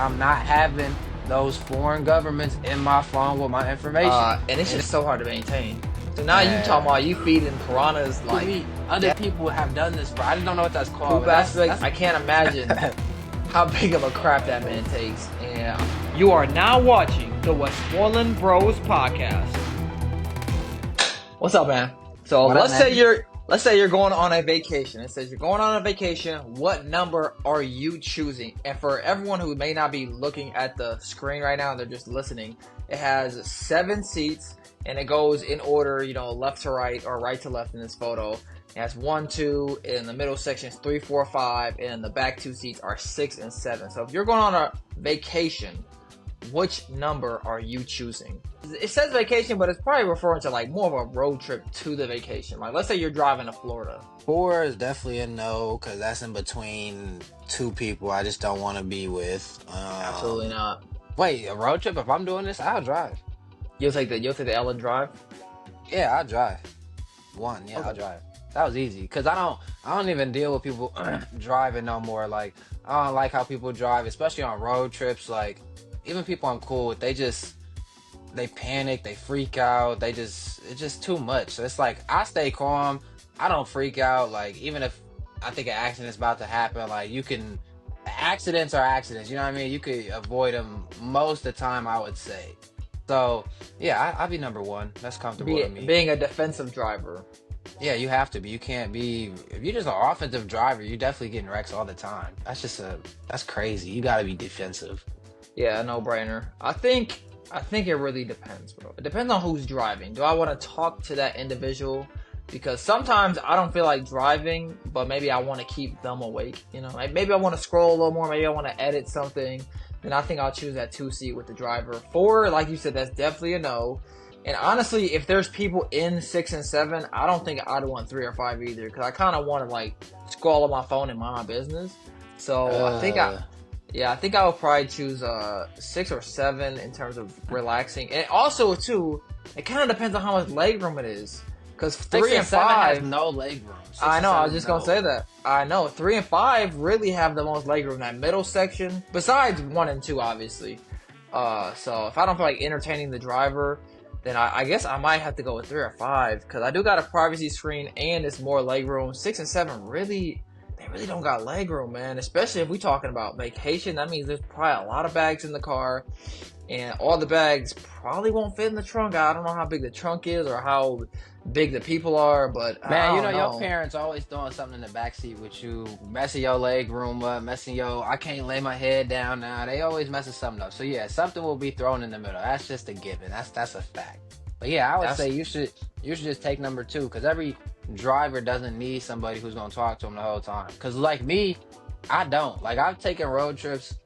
I'm not having those foreign governments in my phone with my information. And it's just so hard to maintain. So now you Yeah. talking about you feeding piranhas like me, other people have done this, bro. I just don't know what that's called. poop but aspects. I can't imagine how big of a crap that man takes. And you are now watching the Westmoreland Bros podcast. What's up, man? So What up, let's say you're going on a vacation. It says you're going on a vacation. What number are you choosing? And for everyone who may not be looking at the screen right now, they're just listening. It has 7 seats, and it goes in order, left to right or right to left in this photo. It has 1, 2, in the middle section is 3, 4, 5, and the back 2 seats are 6 and 7. So if you're going on a vacation, which number are you choosing? It says vacation, but it's probably referring to like more of a road trip to the vacation. Like, let's say you're driving to Florida. 4 is definitely a no, because that's in between 2 people I just don't want to be with. Absolutely not. Wait, a road trip? If I'm doing this, I'll drive. You'll take the Ellen Drive? Yeah, I'll drive. Okay. I'll drive. That was easy, because I don't even deal with people driving no more. Like, I don't like how people drive, especially on road trips. Like, even people I'm cool with, they panic, they freak out, it's just too much. So it's like, I stay calm, I don't freak out. Like, even if I think an accident's about to happen, like, accidents are accidents, you know what I mean? You could avoid them most of the time, I would say. So, yeah, I'd be number 1. That's comfortable to me. Being a defensive driver. Yeah, you have to be. You can't be. If you're just an offensive driver, you're definitely getting wrecks all the time. That's crazy. You gotta be defensive. Yeah, no brainer. I think it really depends, bro. It depends on who's driving. Do I want to talk to that individual? Because sometimes I don't feel like driving, but maybe I want to keep them awake. Like maybe I want to scroll a little more. Maybe I want to edit something. Then I think I'll choose that 2-seat with the driver. 4, like you said, that's definitely a no. And honestly, if there's people in 6 and 7, I don't think I'd want 3 or 5 either. Because I kind of want to like scroll on my phone and mind my business. So I think I would probably choose 6 or 7 in terms of relaxing. And also, too, it kind of depends on how much leg room it is. Because 3 and 5 has no leg room. I know. I was just gonna say that. I know 3 and 5 really have the most leg room. That middle section, besides 1 and 2, obviously. So if I don't feel like entertaining the driver, then I guess I might have to go with 3 or 5 because I do got a privacy screen and it's more leg room. 6 and 7 really don't got leg room, man. Especially if we talking about vacation, that means there's probably a lot of bags in the car, and all the bags probably won't fit in the trunk. I don't know how big the trunk is or how big the people are, but man, I don't know. Your parents always throwing something in the backseat with you, messing your leg room up, I can't lay my head down now. They always messing something up. So yeah, something will be thrown in the middle. That's just a given. That's a fact. But yeah, I would say you should just take number 2, because every driver doesn't need somebody who's gonna talk to them the whole time. Because like me, I don't. Like, I've taken road trips,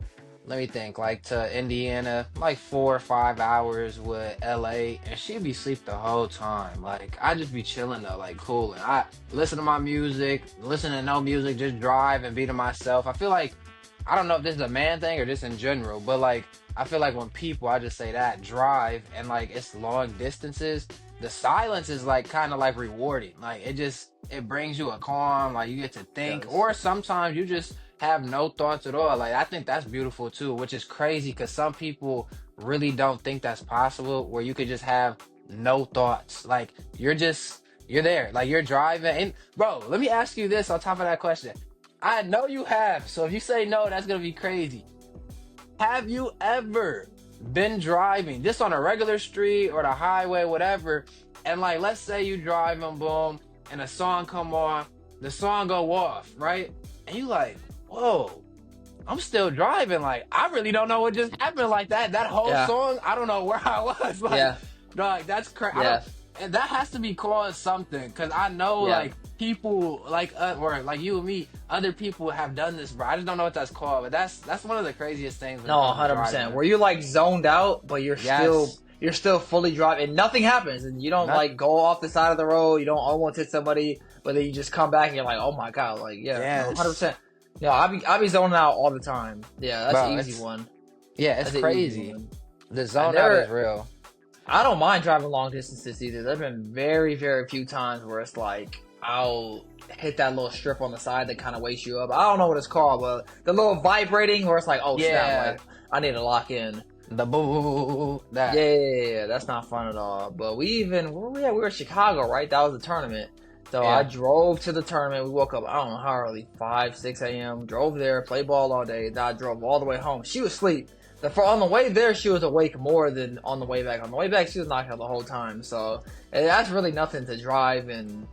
let me think, like to Indiana, like 4 or 5 hours with LA, and she'd be asleep the whole time. Like, I just be chilling though, like cool. And I listen to my music, listen to no music, just drive and be to myself. I feel like, I don't know if this is a man thing or just in general, but like, I feel like when people, I just say that, drive and like it's long distances, the silence is like kind of like rewarding. Like, it brings you a calm, like you get to think, or sometimes you just have no thoughts at all. Like, I think that's beautiful too, which is crazy because some people really don't think that's possible, where you could just have no thoughts. Like, you're there, like you're driving. And bro, let me ask you this on top of that question. I know you have, so if you say no, that's gonna be crazy. Have you ever been driving just on a regular street or the highway, whatever, and like, let's say you driving, boom, and a song come on, the song go off, right? And you like, whoa, I'm still driving. Like, I really don't know what just happened. Like that whole song, I don't know where I was. Like, dog, that's crazy. And that has to be called something, because I know like people like or like you and me, other people have done this, bro. I just don't know what that's called, but that's one of the craziest things. No, 100%. Where you're like zoned out, but you're still fully driving, and nothing happens, and you don't like go off the side of the road. You don't almost hit somebody, but then you just come back and you're like, oh my god, like 100%. Yeah, I be zoning out all the time. Yeah, that's an easy one. Yeah, it's crazy. The zone out is real. I don't mind driving long distances either. There've been very, very few times where it's like I'll hit that little strip on the side that kind of wakes you up. I don't know what it's called, but the little vibrating where it's like, oh snap, like I need to lock in. The boo that. Yeah, that's not fun at all. But where we at? We were in Chicago, right? That was the tournament. So Yeah. I drove to the tournament. We woke up, I don't know how early, 5, 6 a.m. Drove there, played ball all day. Then I drove all the way home. She was asleep. On the way there, she was awake more than on the way back. On the way back, she was knocked out the whole time. So that's really nothing to drive and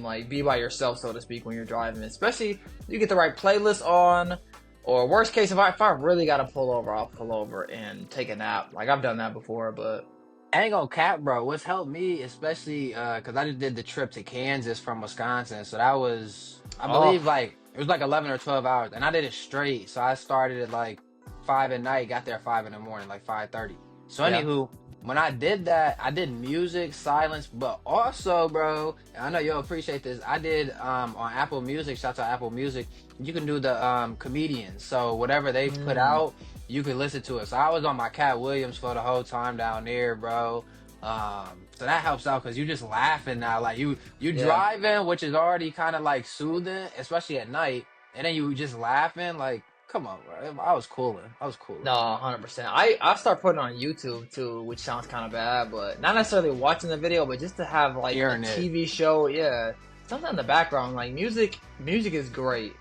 like be by yourself, so to speak, when you're driving. Especially you get the right playlist on. Or worst case, if I really gotta pull over, I'll pull over and take a nap. Like I've done that before, but I ain't gonna cap, bro. What's helped me, especially because I just did the trip to Kansas from Wisconsin, so that was, I believe, like it was like 11 or 12 hours, and I did it straight. So I started at like 5 at night, got there at 5 in the morning, like 5:30. So Yeah. anywho, when I did that, I did music, silence, but also, bro, and I know you'll appreciate this. I did on Apple Music. Shout out to Apple Music. You can do the comedians. So whatever they put out, you can listen to it. So I was on my Cat Williams for the whole time down there, bro. So that helps out because you just laughing now. Like you Yeah. driving, which is already kind of like soothing, especially at night. And then you just laughing. Like, come on, bro. I was cooling. No, 100%. I start putting it on YouTube too, which sounds kind of bad, but not necessarily watching the video, but just to have like Hearing a it. TV show, yeah, something in the background. Like music is great,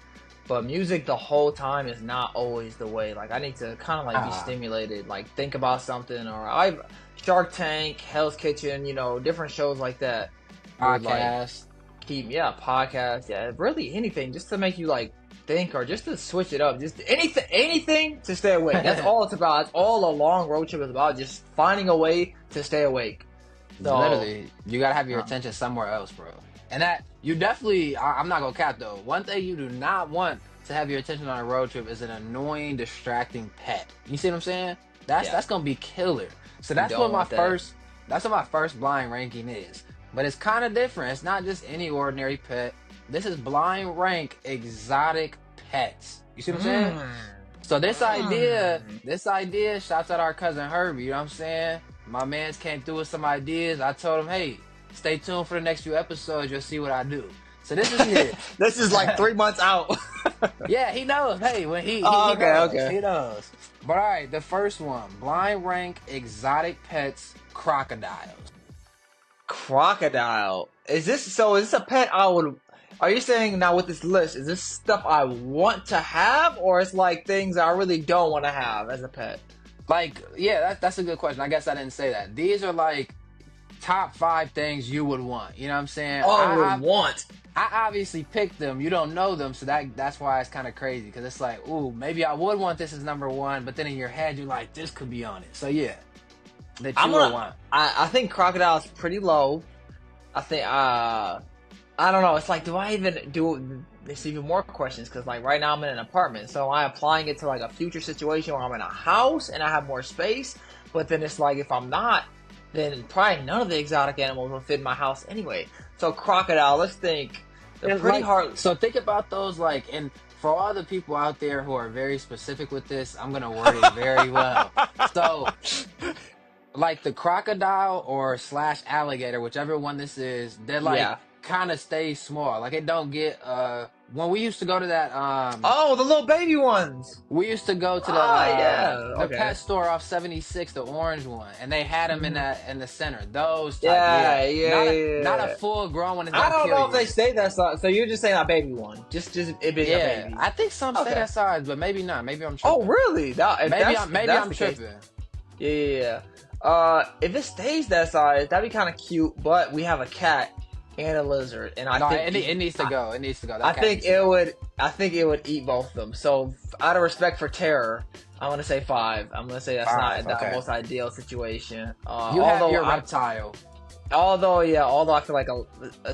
but music the whole time is not always the way. Like I need to kind of like be stimulated, like think about something, or Shark Tank, Hell's Kitchen, different shows like that. would, like, Podcast. Podcast, really anything just to make you like think or just to switch it up, just anything to stay awake. That's all it's about. That's all a long road trip is about, just finding a way to stay awake. So, Literally, you gotta have your attention somewhere else, bro. And that you definitely, I'm not gonna cap though. One thing you do not want to have your attention on a road trip is an annoying, distracting pet. You see what I'm saying? That's gonna be killer. So that's what my first blind ranking is. But it's kind of different. It's not just any ordinary pet. This is blind rank exotic pets. You see what I'm saying? So this idea, shouts out our cousin Herbie, you know what I'm saying? My man's came through with some ideas. I told him, hey, stay tuned for the next few episodes. You'll see what I do. So this is it. This is like 3 months out. Yeah, he knows. Hey, when he okay. He knows. But all right, the first one, blind rank exotic pets, crocodiles. Crocodile. Is this a pet I would... Are you saying now with this list, is this stuff I want to have, or it's like things I really don't want to have as a pet? Like, yeah, that's a good question. I guess I didn't say that. These are like top 5 things you would want. You know what I'm saying? I want. I obviously picked them. You don't know them, so that's why it's kind of crazy. Because it's like, ooh, maybe I would want this as number 1, but then in your head, you're like, this could be on it. So yeah, that you would want. I think crocodile is pretty low. I think, I don't know. It's like, do I even do? There's even more questions because, like, right now I'm in an apartment, so am I applying it to like a future situation where I'm in a house and I have more space? But then it's like, if I'm not, then probably none of the exotic animals will fit in my house anyway. So crocodile, let's think. They're pretty hard. So think about those, like, and for all the people out there who are very specific with this, I'm gonna word it very well. So, like the crocodile or / alligator, whichever one this is, they're like kind of stay small. Like it don't get when we used to go to that oh, the little baby ones. We used to go to the pet store off 76, the orange one, and they had them in the center. Those type, not a full grown one. I don't know if they stay that size. So you're just saying a baby one, just it being a baby. I think some stay that size, but maybe not. Maybe I'm tripping. Oh really? Maybe I'm tripping. Yeah. If it stays that size, that'd be kind of cute. But we have a cat and a lizard, and I think it needs to go. It needs to go. I think it would eat both of them. So out of respect for terror, I'm gonna say 5. I'm gonna say that's not the most ideal situation. You have your reptile. Although I feel like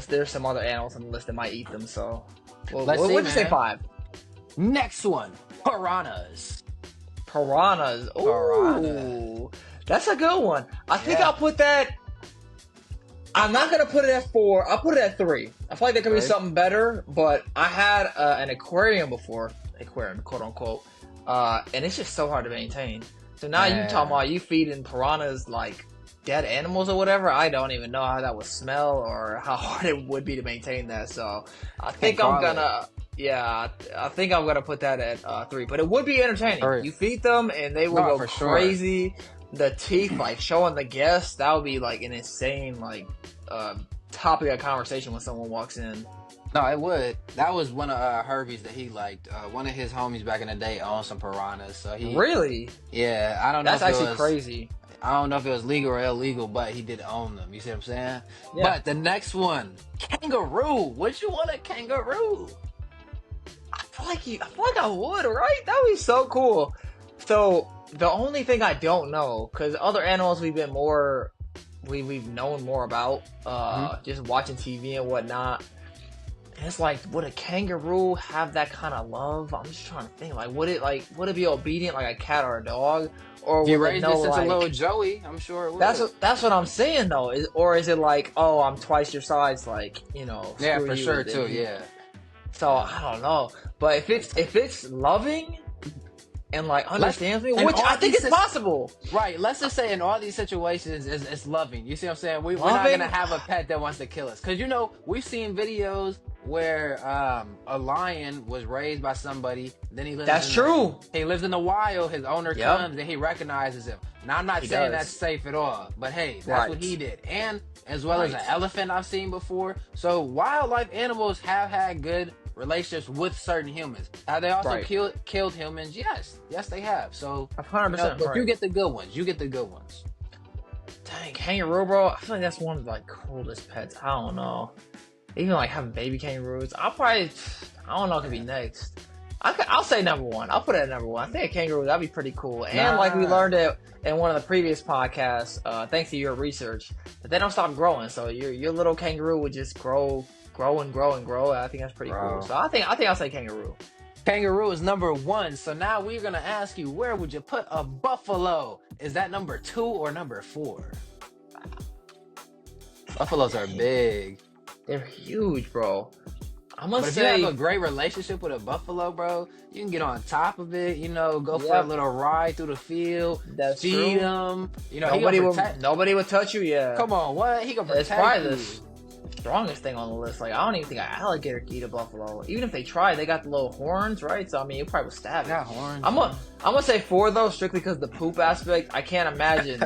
there's some other animals on the list that might eat them. So we'll just say 5. Next one, piranhas. Piranhas. Ooh, that's a good one. I think I'll put that. I'm not gonna put it at 4. I'll put it at 3. I feel like there could be something better, but I had an aquarium before, quote unquote, and it's just so hard to maintain. So now you talking about you feeding piranhas like dead animals or whatever. I don't even know how that would smell or how hard it would be to maintain that. So I think I'm Yeah, I think I'm gonna put that at 3. But it would be entertaining. Three. You feed them and they will No, go for sure. crazy. The teeth, like showing the guests, that would be like an insane like topic of conversation when someone walks in. No, it would. That was one of Herbie's that he liked. One of his homies back in the day owned some piranhas, so he. Really? Yeah, I don't know. That's if it actually was, crazy. I don't know if it was legal or illegal, but he did own them. You see what I'm saying? Yeah. But the next one, kangaroo. Would you want a kangaroo? I feel like I would, right? That would be so cool. So the only thing I don't know, because other animals we've known more about, just watching TV and whatnot. And it's like, would a kangaroo have that kind of love? I'm just trying to think. Like, would it be obedient like a cat or a dog, or If you would it raised know it since like? a little Joey, I'm sure it would. That's what I'm saying though. Or is it like, oh, I'm twice your size, like Yeah, screw for you, sure and too. you- Yeah. So I don't know, but if it's loving and like understands me, and which all I think these is possible. Right. Let's just say in all these situations, it's loving. You see what I'm saying? We're not Loving? gonna have a pet that wants to kill us, because we've seen videos where a lion was raised by somebody. Then he lives. That's true. He lives in the wild. His owner Yep. comes and he recognizes him. Now I'm not He saying does. that's safe at all, but hey, that's Right. what he did. And as well as Right. an elephant I've seen before. So wildlife animals have had good relationships with certain humans. Have they also Right. killed humans? Yes, they have. So 100%. but right. you get the good ones. You get the good ones. Dang, kangaroo, bro. I feel like that's one of the like coolest pets. I don't know. Even like having baby kangaroos. I don't know. It could be next. I'll say number 1. I'll put it at number 1. I think a kangaroo, that'd be pretty cool. And like we Nah. learned it in one of the previous podcasts, thanks to your research, that they don't stop growing. So your little kangaroo would just grow and grow and grow. I think that's pretty Bro. cool. So I think I'll say kangaroo. Kangaroo is number 1. So now we're gonna ask you, where would you put a buffalo? Is that number 2 or number 4? Buffaloes are big. They're huge, bro. I'm But gonna if you say have a great relationship with a buffalo, bro, you can get on top of it. Go for a Yep. little ride through the field. That's feed true. him. Nobody would touch you. Yeah. Come on, what? He gonna It's protect probably you. the strongest thing on the list. Like, I don't even think an alligator can eat a buffalo. Even if they try, they got the little horns, right? So I mean, it probably would stab They it. got horns. I'm gonna say 4 though, strictly because the poop aspect. I can't imagine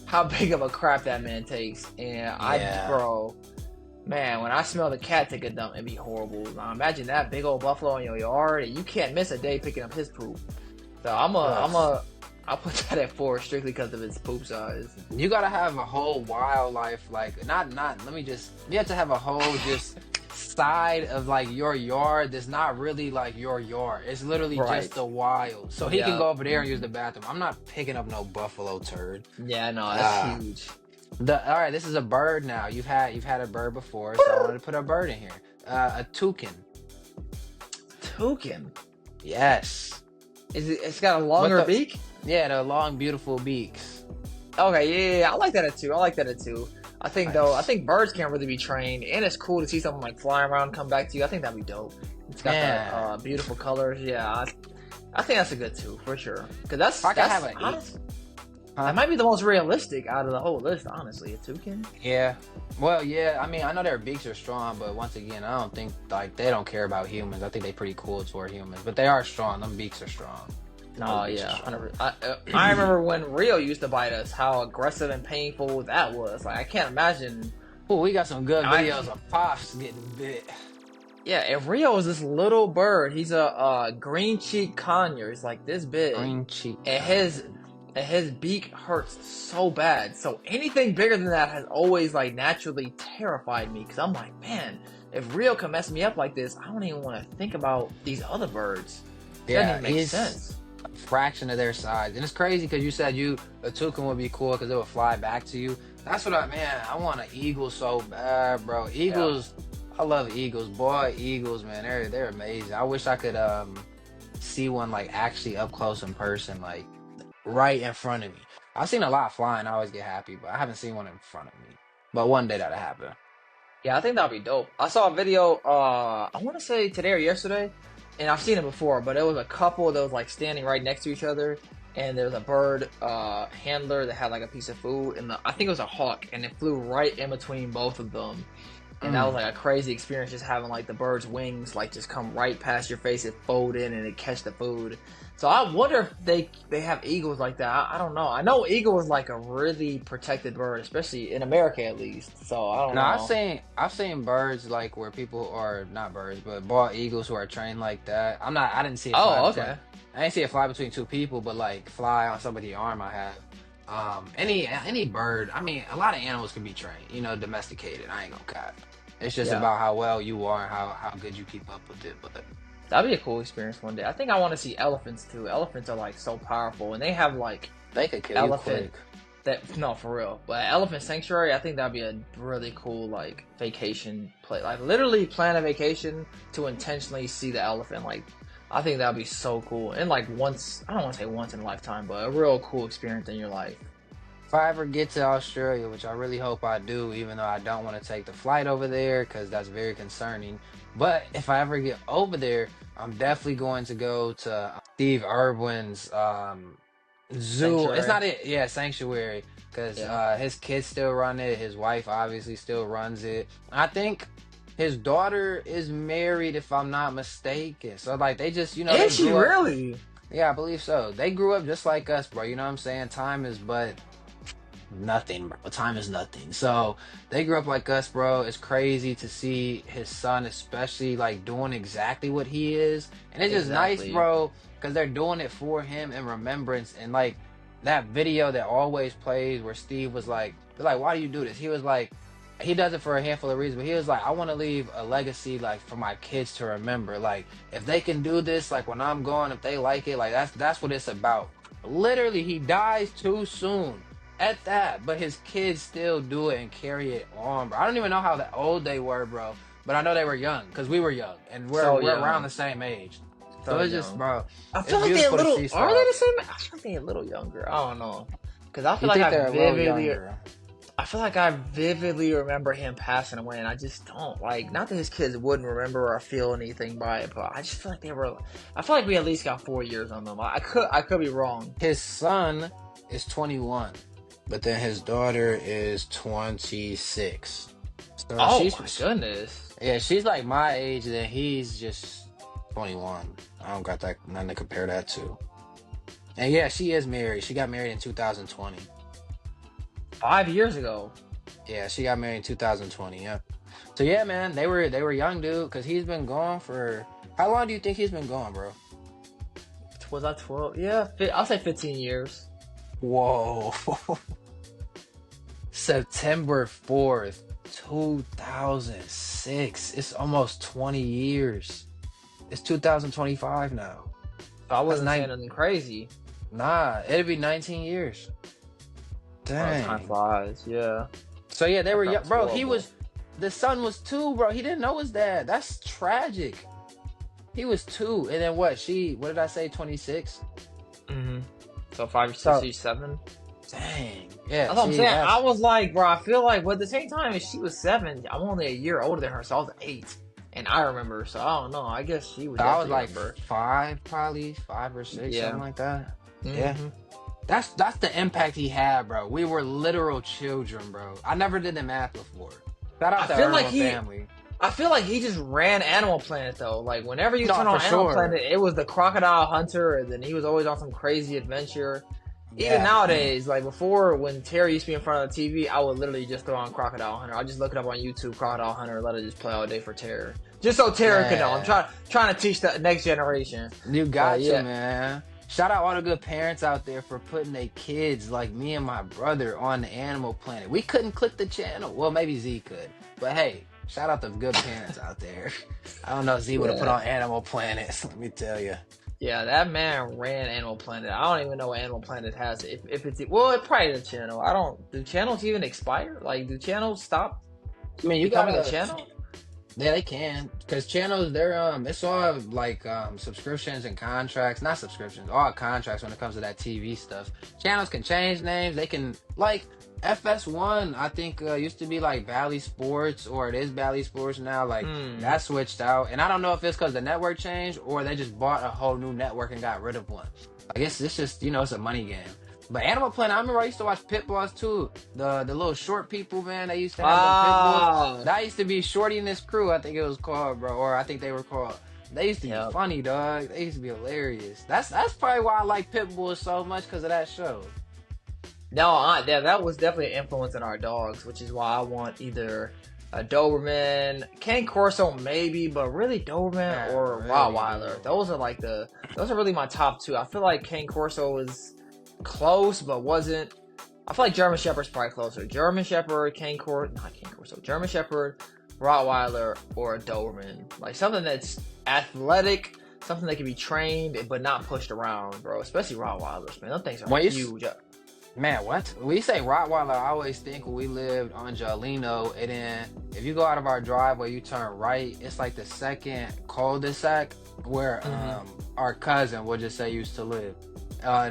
how big of a crap that man takes. And Yeah. bro, man, when I smell the cat take a dump, it'd be horrible. Now imagine that big old buffalo in your yard, and you can't miss a day picking up his poop. So I'll put that at 4 strictly because of its poop size. You gotta have a whole wildlife, like not. You have to have a whole just side of like your yard that's not really like your yard. It's literally Right. just the wild. So he Yeah. can go over there and use the bathroom. I'm not picking up no buffalo turd. Yeah, no, that's Ah. huge. All right, this is a bird now. You've had a bird before, so I wanted to put a bird in here. A toucan. Toucan. Yes. It's got a longer What the- beak? Yeah, the long, beautiful beaks. Okay, yeah, I like that at 2. I think Nice. though, I think birds can't really be trained, and it's cool to see something like flying around, come back to you. I think that'd be dope. It's got Yeah. that beautiful colors. Yeah, I think that's a good 2 for sure. Because that's I could have an honest- 8. Huh? That might be the most realistic out of the whole list, honestly. A toucan. Yeah. Well, yeah. I mean, I know their beaks are strong, but once again, I don't think like they don't care about humans. I think they're pretty cool toward humans, but they are strong. Them beaks are strong. Oh Those beaks yeah, are strong. 100%. I remember when Rio used to bite us, how aggressive and painful that was. Like I can't imagine. Ooh, we got some good I- videos of Pops getting bit. Yeah, and Rio is this little bird. He's a green cheek conure. He's like this big. Green cheek. And his beak hurts so bad. So anything bigger than that has always like naturally terrified me. Cause I'm like, man, if Rio can mess me up like this, I don't even want to think about these other birds. It doesn't even make he's sense. a fraction of their size, and it's crazy because you said a toucan would be cool because it would fly back to you. That's what I want an eagle so bad, bro. Eagles, I love eagles, boy. Eagles, man, they're amazing. I wish I could see one like actually up close in person, like right in front of me. I've seen a lot flying. I always get happy, but I haven't seen one in front of me. But one day that'll happen. Yeah, I think that'd be dope. I saw a video, I want to say today or yesterday, and I've seen it before, but it was a couple that was like standing right next to each other, and there was a bird handler that had like a piece of food, and I think it was a hawk, and it flew right in between both of them. And that was like a crazy experience, just having like the bird's wings like just come right past your face, it fold in and it catch the food. So I wonder if they have eagles like that. I don't know. I know eagle is like a really protected bird, especially in America at least. So I don't No, know. I've seen birds like where people are not birds, but bald eagles who are trained like that. I didn't see it fly Oh, between. okay. I didn't see it fly between two people, but like fly on somebody's arm. I have. Any bird. I mean, a lot of animals can be trained. You know, domesticated. I ain't gonna cap. It's just Yeah. about how well you are and how good you keep up with it. But That'd be a cool experience one day. I think I want to see elephants too. Elephants are like so powerful, and they have like they could kill you elephant quick. that no for real. But elephant sanctuary, I think that'd be a really cool like vacation play. Like literally plan a vacation to intentionally see the elephant. Like I think that'd be so cool. And like once, I don't want to say once in a lifetime, but a real cool experience in your life. If I ever get to Australia, which I really hope I do, even though I don't want to take the flight over there because that's very concerning. But if I ever get over there, I'm definitely going to go to Steve Irwin's zoo. It's Sanctuary. not it, yeah, sanctuary, because Yeah. his kids still run it. His wife obviously still runs it. I think his daughter is married, if I'm not mistaken. So like they just, they Is she grew up. really? Yeah, I believe so. They grew up just like us, bro. You know what I'm saying? Time is but nothing, bro. Time is nothing. So they grew up like us, bro. It's crazy to see his son, especially like doing exactly what he is, and it's just nice, Exactly. bro, because they're doing it for him in remembrance. And like that video that always plays where Steve was like, they're like, "Why do you do this?" He was like, he does it for a handful of reasons, but he was like, "I want to leave a legacy, like for my kids to remember. Like if they can do this, like when I'm gone, if they like it, like that's what it's about." Literally, he dies too soon at that, but his kids still do it and carry it on, bro. I don't even know how old they were, bro, but I know they were young because we were young and So we're around young. the same age. So So it's just, young. bro, I it's feel like they're a beautiful to little. see Are they stuff. the same? I feel like they're a little younger. I don't know. Because I feel You like think I they're a little vividly. younger? I feel like I vividly remember him passing away, and I just don't like. Not that his kids wouldn't remember or feel anything by it, but I just feel like they were. I feel like we at least got 4 years on them. I could be wrong. His son is 21, but then his daughter is 26. So Oh she's my goodness. yeah, she's like my age, and then he's just 21. I don't got that nothing to compare that to. And yeah, she is married. She got married in 2020. 5 years ago. Yeah, she got married in 2020. Yeah. So yeah, man, they were young, dude, because he's been gone for how long do you think he's been gone, bro? Was I 12? Yeah, I'll say 15 years. Whoa. September 4th, 2006. It's almost 20 years. It's 2025 now. So I wasn't That's saying anything crazy. Nah, it'd be 19 years. Oh, time Dang. flies. Yeah. So yeah, they were young, That's bro. horrible. The son was 2, bro. He didn't know his dad. That's tragic. He was 2, and then what did I say, 26? Mm-hmm. So 5, So 6, 7. dang, yeah. That's what I'm See, saying. that's I was like, bro, I feel like, but at the same time, if she was 7, I'm only a year older than her, so I was 8. And I remember, so I don't know. I guess she would I was definitely like remember. 5, probably 5 or 6, Yeah. something like that. Mhm. Yeah. That's the impact he had, bro. We were literal children, bro. I never did the math before. Shout out I to feel Irwin like family. I feel like he just ran Animal Planet though. Like whenever you No, turn for on Animal sure. Planet, it was the crocodile hunter, and then he was always on some crazy adventure. Even Yeah. nowadays, like before, when Terry used to be in front of the TV, I would literally just throw on Crocodile Hunter. I just look it up on YouTube, Crocodile Hunter, and let it just play all day for Terror, just so Terror can know. I'm Yeah. trying to teach the next generation. You got yeah. to, man. Shout out all the good parents out there for putting their kids, like me and my brother, on the Animal Planet. We couldn't click the channel. Well, maybe Z could. But hey, shout out to good parents out there. I don't know if Z would have put on Animal Planet, let me tell you. Yeah, that man ran Animal Planet. I don't even know what Animal Planet has. If it's well, it probably is a channel. I don't. Do channels even expire? Like, do channels stop I mean, you becoming got a channel? Yeah, they can, because channels, they're it's all like subscriptions and contracts, not subscriptions, all contracts when it comes to that TV stuff. Channels can change names. They can, like FS1, I think used to be like Valley Sports, or it is Valley Sports now. Like that switched out, and I don't know if it's because the network changed or they just bought a whole new network and got rid of one. I guess it's just it's a money game. But Animal Planet, I remember I used to watch Pit Bulls too. The little short people, man. They used to have them Pit Bulls. Ah, That used to be Shorty and His Crew, I think it was called, bro. Or I think they were called. They used to be yep. funny, dog. They used to be hilarious. That's probably why I like Pit Bulls so much because of that show. No, that was definitely an influence in our dogs, which is why I want either a Doberman, Cane Corso maybe, but really Doberman Yeah, or really, Rottweiler. dude. Those are really my top two. I feel like Cane Corso was close, but wasn't. I feel like German Shepherd's probably closer. German Shepherd, not Cane Corso, German Shepherd, Rottweiler, or a Doberman. Like something that's athletic, something that can be trained but not pushed around, bro. Especially Rottweilers, man. Those things are When you huge. Man, what? When we say Rottweiler, I always think when we lived on Jolino, and then if you go out of our driveway, you turn right, it's like the second cul-de-sac where our cousin, we'll just say, used to live.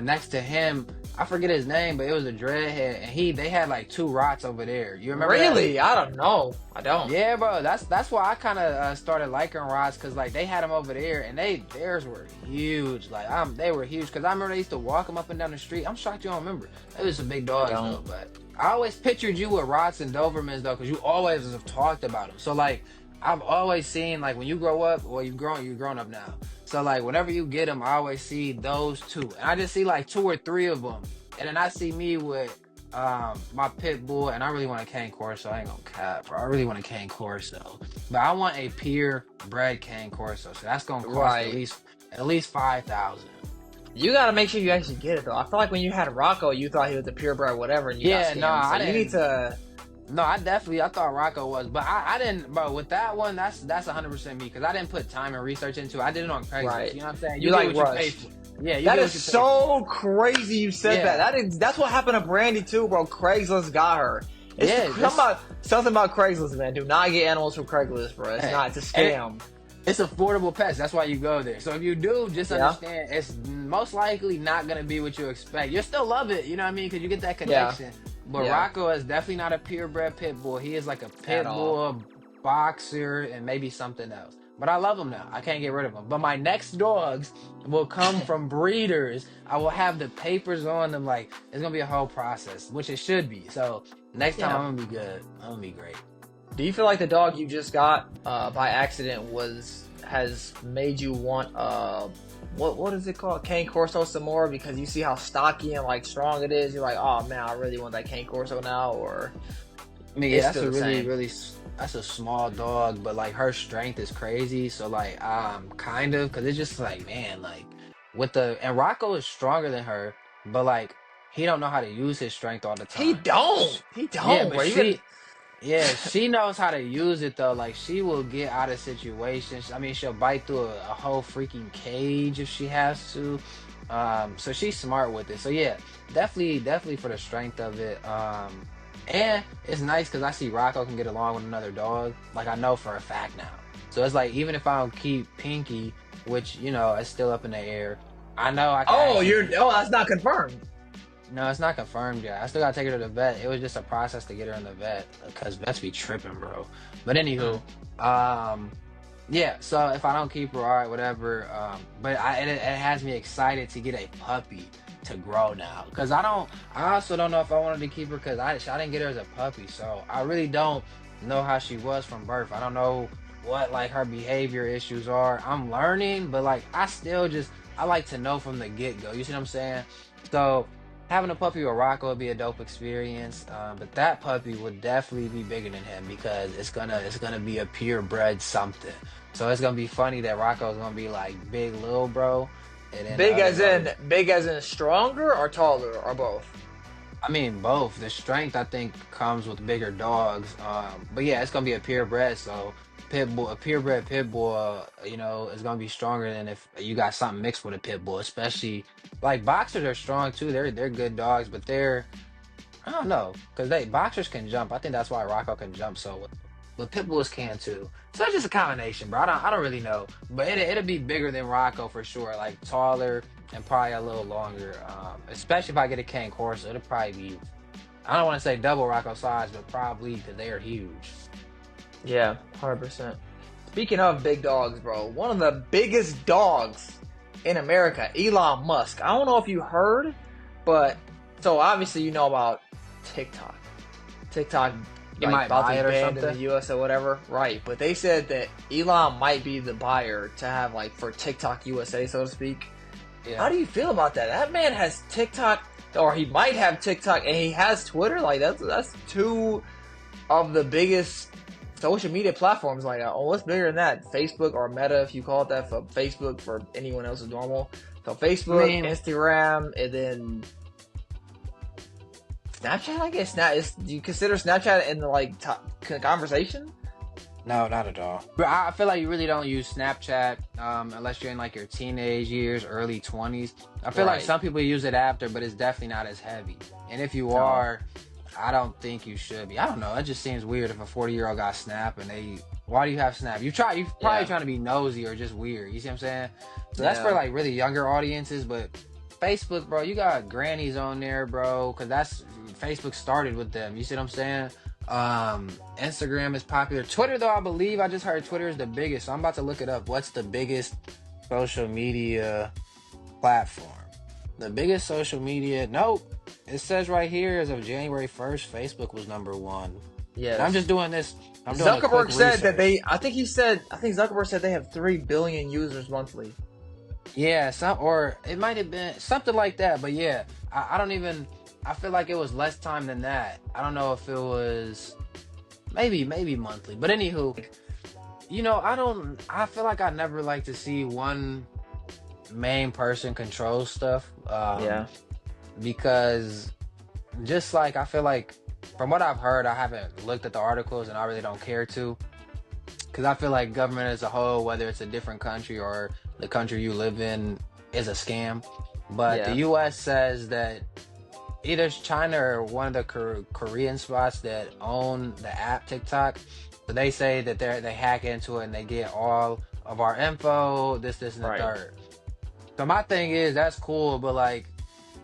Next to him, I forget his name, but it was a dreadhead, and they had like two rots over there. You remember that? Really? I don't know. I don't. Yeah, bro. That's why I kind of started liking rots, cause like they had them over there, and theirs were huge. Like they were huge, cause I remember they used to walk them up and down the street. I'm shocked you don't remember. They was some big dogs though, but I always pictured you with rots and Dobermans though, cause you always have talked about them. So like I've always seen like when you grow up, or you've grown up now. So like whenever you get them, I always see those two, and I just see like two or three of them, and then I see me with my pit bull, and I really want a Cane Corso. I ain't gonna cap, bro. I really want a Cane Corso, but I want a purebred Cane Corso, so that's gonna cost at least 5,000. You gotta make sure you actually get it though. I feel like when you had Rocco, you thought he was a purebred whatever, and you got scammed. I So you need to. No, I thought Rocco was, but I didn't, bro. With that one, that's 100% me, because I didn't put time and research into it. I did it on Craigslist. Right. You know what I'm saying? You get like what Rush. you pay for. Yeah, you That get is what you pay so crazy you said Yeah. that's what happened to Brandy too, bro. Craigslist got her. Something about Craigslist, man. Do not get animals from Craigslist, bro. It's a scam. It's affordable pets. That's why you go there. So if you do, just Yeah. understand it's most likely not gonna be what you expect. You'll still love it, you know what I mean? Because you get that connection. But Yeah. Rocco is definitely not a purebred pit bull. He is like a pit bull boxer and maybe something else. But I love him now. I can't get rid of him. But my next dogs will come from breeders. I will have the papers on them. Like, it's going to be a whole process, which it should be. So next time I'm going to be good. I'm going to be great. Do you feel like the dog you just got by accident has made you want what is it called, Cane Corso some more, because you see how stocky and like strong it is? You're like, oh man, I really want that Cane Corso now, or I mean, yeah, that's a same? that's a small dog, but like her strength is crazy. So like, kind of, cause it's just like, man, like and Rocco is stronger than her, but like he don't know how to use his strength all the time. He don't. Yeah, bro. but she knows how to use it though. Like she will get out of situations. I mean, she'll bite through a whole freaking cage if she has to. So she's smart with it. So yeah, definitely for the strength of it. And it's nice because I see Rocco can get along with another dog. Like I know for a fact now. So it's like even if I don't keep Pinky, which you know is still up in the air, I know I can. That's not confirmed. No, it's not confirmed yet. I still gotta take her to the vet. It was just a process to get her in the vet because vets be tripping, bro. But anywho, yeah. So if I don't keep her, all right, whatever. But it has me excited to get a puppy to grow now because I also don't know if I wanted to keep her because I didn't get her as a puppy, so I really don't know how she was from birth. I don't know what like her behavior issues are. I'm learning, but like I like to know from the get go. You see what I'm saying? So having a puppy with Rocco would be a dope experience, but that puppy would definitely be bigger than him because it's gonna be a purebred something. So it's gonna be funny that Rocco's gonna be like big little bro. And then Big as in stronger or taller or both? I mean both. The strength I think comes with bigger dogs. But yeah, it's gonna be a purebred. So a purebred pit bull, you know, is gonna be stronger than if you got something mixed with a pit bull. Especially like boxers are strong too. They're good dogs, but I don't know because boxers can jump. I think that's why Rocco can jump so. But pit bulls can too. So it's just a combination, bro. I don't really know, but it'll be bigger than Rocco for sure. Like taller and probably a little longer. Especially if I get a Cane Corso, it'll probably be. I don't want to say double Rocco size, but probably because they are huge. Yeah, 100%. Speaking of big dogs, bro, one of the biggest dogs in America, Elon Musk. I don't know if you heard, but So obviously you know about TikTok. TikTok You like might about to buy be it or banned in the something. US or whatever. Right. But they said that Elon might be the buyer to have like for TikTok USA, so to speak. How Yeah. do you feel about that? That man has TikTok, or he might have TikTok, and he has Twitter. Like that's two of the biggest social media platforms. Like, what's bigger than that? Facebook or Meta, if you call it that, for Facebook, for anyone else is normal. So I Facebook, mean, Instagram, and then Snapchat. I guess do you consider Snapchat in the like conversation? no, not at all. But I feel like you really don't use Snapchat unless you're in like your teenage years, early 20s. I feel like Right. some people use it after, but it's definitely not as heavy. And if you No. are, I don't think you should be. I don't know. It just seems weird if a 40-year-old got Snap and why do you have Snap? You probably Yeah. trying to be nosy or just weird. You see what I'm saying? So that's for Yeah. like really younger audiences, but Facebook, bro, you got grannies on there, bro, because Facebook started with them. You see what I'm saying? Instagram is popular. Twitter, though, I believe I just heard Twitter is the biggest. So I'm about to look it up. What's the biggest social media platform? The biggest social media? Nope. It says right here as of January 1st, Facebook was number one. Yes. And I'm just doing this. I'm doing a Zuckerberg quick said that research. I think Zuckerberg said they have 3 billion users monthly. Yeah, or it might have been something like that. But yeah, I don't even. I feel like it was less time than that. I don't know if it was maybe monthly. But anywho, I feel like I never like to see one main person control stuff. Because just like I feel like from what I've heard, I haven't looked at the articles and I really don't care to. Because I feel like government as a whole, whether it's a different country or the country you live in, is a scam. But Yeah. the U.S. says that either it's China or one of the Korean spots that own the app TikTok. So they say that they hack into it and they get all of our info, this, and the Right. third. So my thing is, that's cool, but like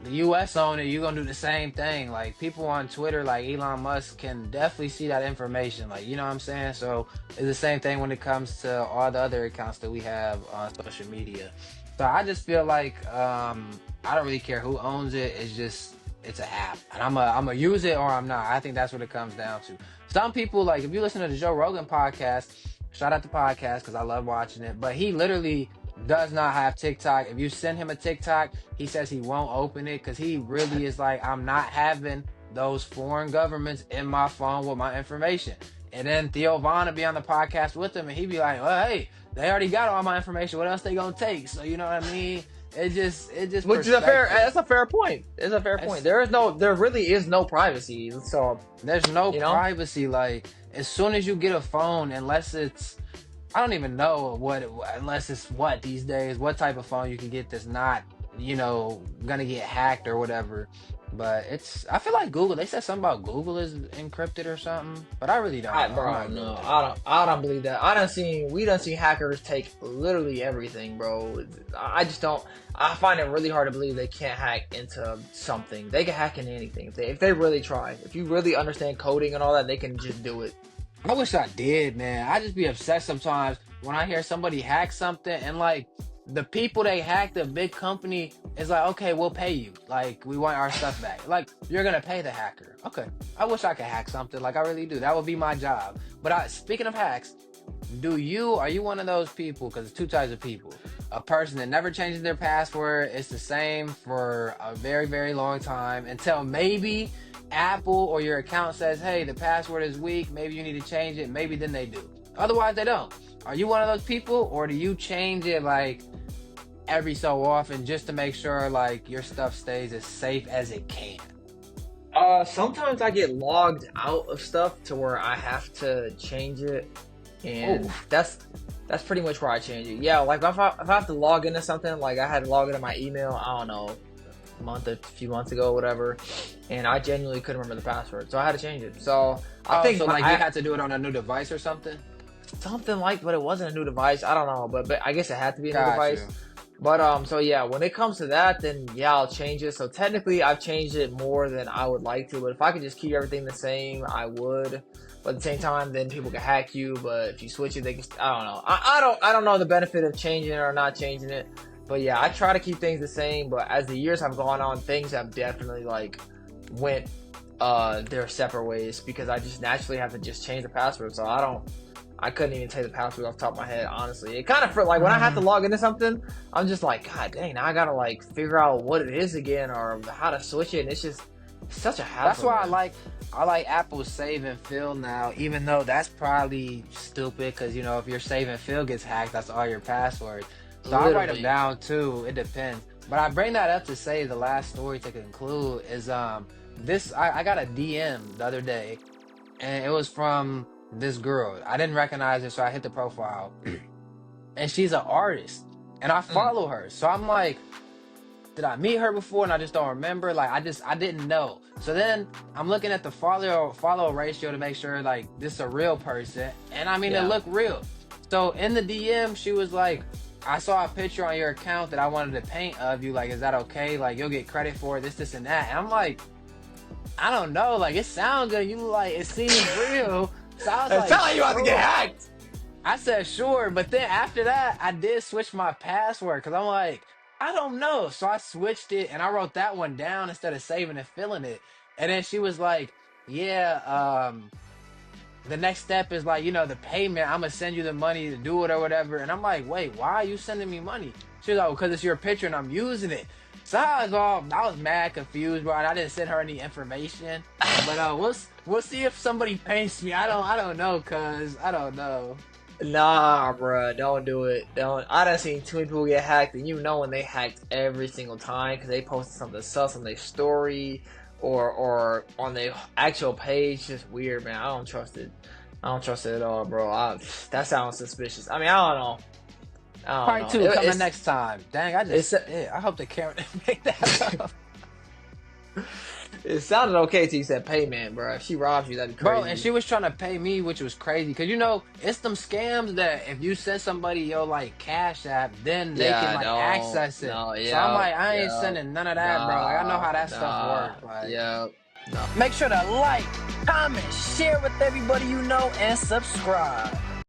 the U.S. own it, you're gonna do the same thing. Like people on Twitter, like Elon Musk, can definitely see that information. Like, you know what I'm saying? So it's the same thing when it comes to all the other accounts that we have on social media. So I just feel like I don't really care who owns it. It's an app, and I'm a use it or I'm not. I think that's what it comes down to. Some people, like if you listen to the Joe Rogan podcast, shout out the podcast because I love watching it. But he literally does not have TikTok. If you send him a TikTok, he says he won't open it because he really is like, I'm not having those foreign governments in my phone with my information. And then Theo Vaughn would be on the podcast with him, and he'd be like, well, hey, they already got all my information. What else they gonna take? So you know what I mean? It just Which is that's a fair point. It's a fair point. There really is no privacy. So there's no you know? privacy. Like as soon as you get a phone, unless it's, I don't even know unless it's what these days, what type of phone you can get that's not, gonna get hacked or whatever. But I feel like Google, they said something about Google is encrypted or something, but I really don't know. I don't believe that. We done seen hackers take literally everything, bro. I just don't, I find it really hard to believe they can't hack into something. They can hack into anything if they really try. If you really understand coding and all that, they can just do it. I wish I did, man. I just be upset sometimes when I hear somebody hack something and like the people they hack, the big company is like, okay, we'll pay you. Like, we want our stuff back. Like, you're gonna pay the hacker. Okay. I wish I could hack something. Like, I really do. That would be my job. But speaking of hacks, are you one of those people? Because there's two types of people. A person that never changes their password. It's the same for a very, very long time until maybe Apple or your account says, hey, the password is weak. Maybe you need to change it. Maybe then they do. Otherwise, they don't. Are you one of those people, or do you change it like every so often just to make sure like your stuff stays as safe as it can? Sometimes I get logged out of stuff to where I have to change it, and that's pretty much where I change it. Yeah, like if I have to log into something, like I had to log into my email, I don't know, a few months ago, whatever, and I genuinely couldn't remember the password, so I had to change it. So I think you had to do it on a new device or something. Something like, but it wasn't a new device. I don't know, but I guess it had to be a new Got device. you. But so yeah, when it comes to that, then yeah, I'll change it. So technically, I've changed it more than I would like to. But if I could just keep everything the same, I would. But at the same time, then people can hack you. But if you switch it, they can. I don't know. I don't know the benefit of changing it or not changing it. But yeah, I try to keep things the same. But as the years have gone on, things have definitely like went their separate ways because I just naturally have to just change the password. So I couldn't even tell you the password off the top of my head, honestly. It kind of felt like when I have to log into something, I'm just like, God dang, now I gotta like figure out what it is again or how to switch it. And it's just such a hassle. That's why man. I like Apple's save and fill now, even though that's probably stupid because you know if your save and fill gets hacked, that's all your passwords. So I write them Literally. down too. It depends. But I bring that up to say the last story to conclude is this I got a DM the other day and it was from this girl. I didn't recognize her, so I hit the profile. And she's an artist. And I Mm, follow her. So I'm like, did I meet her before and I just don't remember? Like I didn't know. So then I'm looking at the follow ratio to make sure like this is a real person. And I mean it yeah. looked real. So in the DM she was like, I saw a picture on your account that I wanted to paint of you. Like, is that okay? Like you'll get credit for it, this, and that. And I'm like, I don't know, like it sounds good. You like it seems real. So I was It like, felt like you about to get sure. hacked. I said sure, but then after that, I did switch my password because I'm like, I don't know. So I switched it and I wrote that one down instead of saving and filling it. And then she was like, yeah, the next step is like, you know, the payment. I'm gonna send you the money to do it or whatever. And I'm like, wait, why are you sending me money? She was like, because it's your picture and I'm using it. So I was mad confused, bro. And I didn't send her any information. But we'll see if somebody paints me. I don't know, cause I don't know. Nah, bruh, don't do it. Don't. I done seen too many people get hacked, and you know when they hacked every single time because they posted something sus on their story or on their actual page. Just weird, man. I don't trust it. I don't trust it at all, bro. That sounds suspicious. I mean, I don't know. I Part don't two know. coming next time. Dang, I just It's yeah, I hope the camera didn't make that up. it sounded okay till you said payment, bro. If she robs you, that'd be Bro, and crazy. she was trying to pay me, which was crazy. Cause you know, it's them scams that if you send somebody your like Cash App, then they can Yeah, like no, access it. no, So I'm yeah, like, I ain't yeah, sending none of that, bro. Like I know nah, how that stuff nah, works. Like yeah, no. make sure to like, comment, share with everybody you know, and subscribe.